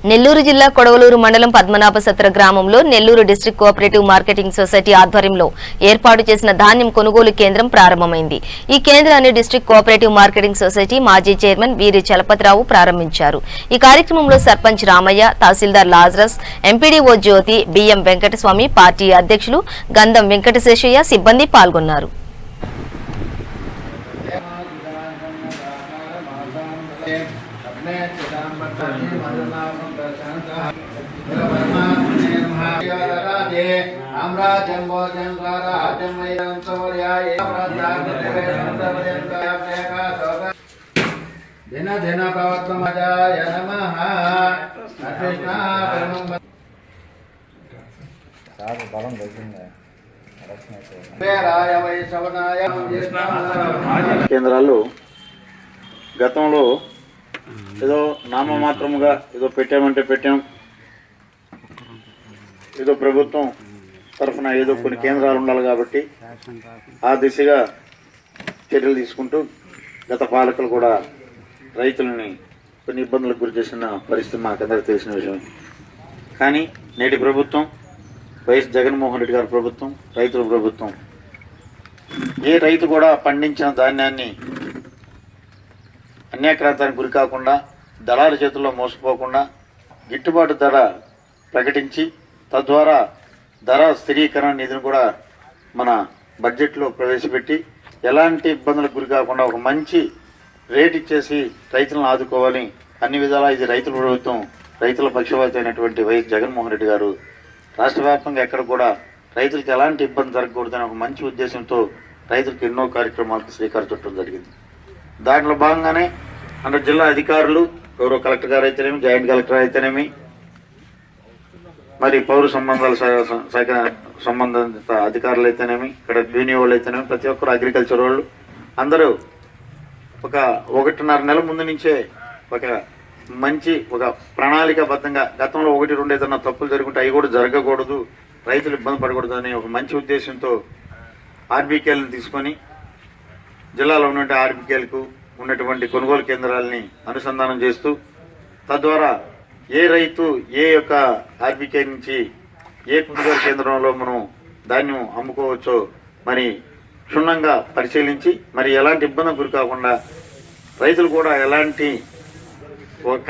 నెల్లూరు జిల్లా కొడవలూరు మండలం పద్మనాభసత్ర గ్రామంలో Nellore district cooperative marketing society ఆధ్వర్యంలో ఏర్పాటు చేసిన ధాన్యం కొనుగోలు కేంద్రం ప్రారంభమైంది. ఈ కేంద్రాన్ని డిస్ట్రిక్ట్ కోఆపరేటివ్ మార్కెటింగ్ సొసైటీ మాజీ చైర్మన్ వీరి చలపతిరావు ప్రారంభించారు. ఈ కార్యక్రమంలో సర్పంచ్ రామయ్య, తహసీల్దార్ లాజరస్, ఎంపీడీఓ జ్యోతి, బిఎం వెంకటస్వామి, పార్టీ అధ్యక్షులు గంధం వెంకటశేషయ్య సిబ్బంది పాల్గొన్నారు. కేంద్రాలు గతంలో ఏదో నామమాత్రముగా ఏదో పెట్టామంటే పెట్టాం, ఏదో ప్రభుత్వం తరఫున ఏదో కొన్ని కేంద్రాలు ఉండాలి కాబట్టి ఆ దిశగా చర్యలు తీసుకుంటూ గత పాలకులు కూడా రైతులని కొన్ని ఇబ్బందులకు గురి చేసిన పరిస్థితి మాకందరికీ తెలిసిన విషయం. కానీ నేటి ప్రభుత్వం, వైఎస్ జగన్మోహన్ రెడ్డి గారి ప్రభుత్వం, రైతుల ప్రభుత్వం, ఏ రైతు కూడా పండించిన ధాన్యాన్ని అన్యాక్రాంతానికి గురి కాకుండా, దళాల చేతుల్లో మోసపోకుండా గిట్టుబాటు ధర ప్రకటించి తద్వారా ధర స్థిరీకరణ నిధిని కూడా మన బడ్జెట్లో ప్రవేశపెట్టి ఎలాంటి ఇబ్బందులకు గురి కాకుండా ఒక మంచి రేట్ ఇచ్చేసి రైతులను ఆదుకోవాలి. అన్ని విధాలా ఇది రైతుల ప్రభుత్వం, రైతుల పక్షపాతి అయినటువంటి వైఎస్ జగన్మోహన్ రెడ్డి గారు రాష్ట్ర వ్యాప్తంగా ఎక్కడ కూడా రైతులకు ఎలాంటి ఇబ్బంది జరగకూడదని ఒక మంచి ఉద్దేశంతో రైతులకు ఎన్నో కార్యక్రమాలకు శ్రీకారం చుట్టడం జరిగింది. దాంట్లో భాగంగానే అంటే జిల్లా అధికారులు, గౌరవ కలెక్టర్ గారు అయితేనేమి, జాయింట్ కలెక్టర్ అయితేనేమి, మరి పౌర సంబంధాల శాఖ సంబంధిత అధికారులు అయితేనేమి, ఇక్కడ యూనియన్ వాళ్ళు అయితేనేమి, ప్రతి ఒక్కరు అగ్రికల్చర్ వాళ్ళు అందరూ ఒక 1.5 నెలల ముందు నుంచే ఒక మంచి ఒక ప్రణాళికాబద్ధంగా గతంలో 1-2 ఏదన్నా తప్పులు జరుగుంటే అవి కూడా జరగకూడదు, రైతులు ఇబ్బంది పడకూడదు అనే ఒక మంచి ఉద్దేశంతో ఆర్బీకేలను తీసుకొని జిల్లాలో ఉన్నటువంటి ఆర్బీకేలకు ఉన్నటువంటి కొనుగోలు కేంద్రాలని అనుసంధానం చేస్తూ తద్వారా ఏ రైతు ఏ యొక్క ఆర్బీకే నుంచి ఏ కొనుగోలు కేంద్రంలో మనం ధాన్యం అమ్ముకోవచ్చో మరి క్షుణ్ణంగా పరిశీలించి మరి ఎలాంటి ఇబ్బంది గురి కాకుండా రైతులు కూడా ఎలాంటి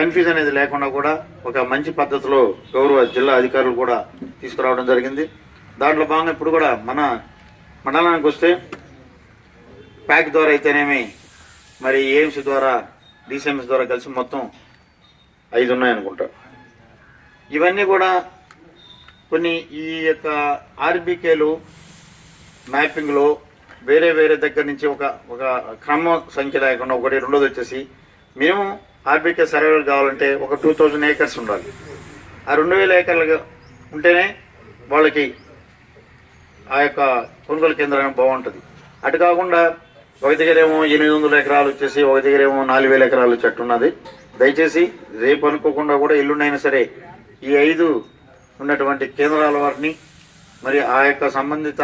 కన్ఫ్యూజన్ అనేది లేకుండా కూడా ఒక మంచి పద్ధతిలో గౌరవ జిల్లా అధికారులు కూడా తీసుకురావడం జరిగింది. దాంట్లో భాగంగా ఇప్పుడు కూడా మన మండలానికి వస్తే ప్యాక్ ద్వారా అయితేనేమి, మరి ఏఎంసీ ద్వారా, డిసిఎంఎస్ ద్వారా కలిసి మొత్తం 5 ఉన్నాయనుకుంటా. ఇవన్నీ కూడా కొన్ని ఈ యొక్క ఆర్బీకేలు మ్యాపింగ్లో వేరే వేరే దగ్గర నుంచి ఒక క్రమ సంఖ్య లేకుండా ఒకటి, రెండోది వచ్చేసి మినిమం ఆర్బీకే సర్వేలు కావాలంటే ఒక 2000 ఏకర్స్ ఉండాలి. ఆ 2000 ఏకర్లు ఉంటేనే వాళ్ళకి ఆ యొక్క కొనుగోలు కేంద్రం బాగుంటుంది. అటు కాకుండా ఒక దగ్గరేమో 800 ఎకరాలు వచ్చేసి ఒక దగ్గరేమో 4000 ఎకరాలు చెట్టు ఉన్నది. దయచేసి రేపు అనుకోకుండా కూడా ఎల్లుండైనా సరే ఈ 5 ఉన్నటువంటి కేంద్రాల వారిని మరి ఆ యొక్క సంబంధిత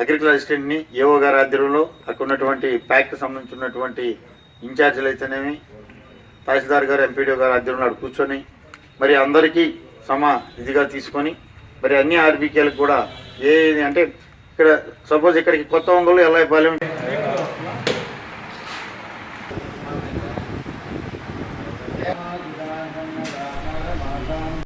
అగ్రికల్చర్ అసిస్టెంట్ని ఏఓ గారి ఆధ్వర్యంలో అక్కడ ఉన్నటువంటి ప్యాక్కి సంబంధించినటువంటి ఇన్ఛార్జీలు అయితేనేమి, తహసీల్దార్ గారు, ఎంపీడీఓ గారి ఆధ్వర్యంలో అక్కడ కూర్చొని మరి అందరికీ ఇదిగా తీసుకొని మరి అన్ని ఆర్బీకేలకు కూడా అంటే ఇక్కడ సపోజ్ ఇక్కడికి కొత్త ఒంగోలు, ఎల్లాయిపాలెం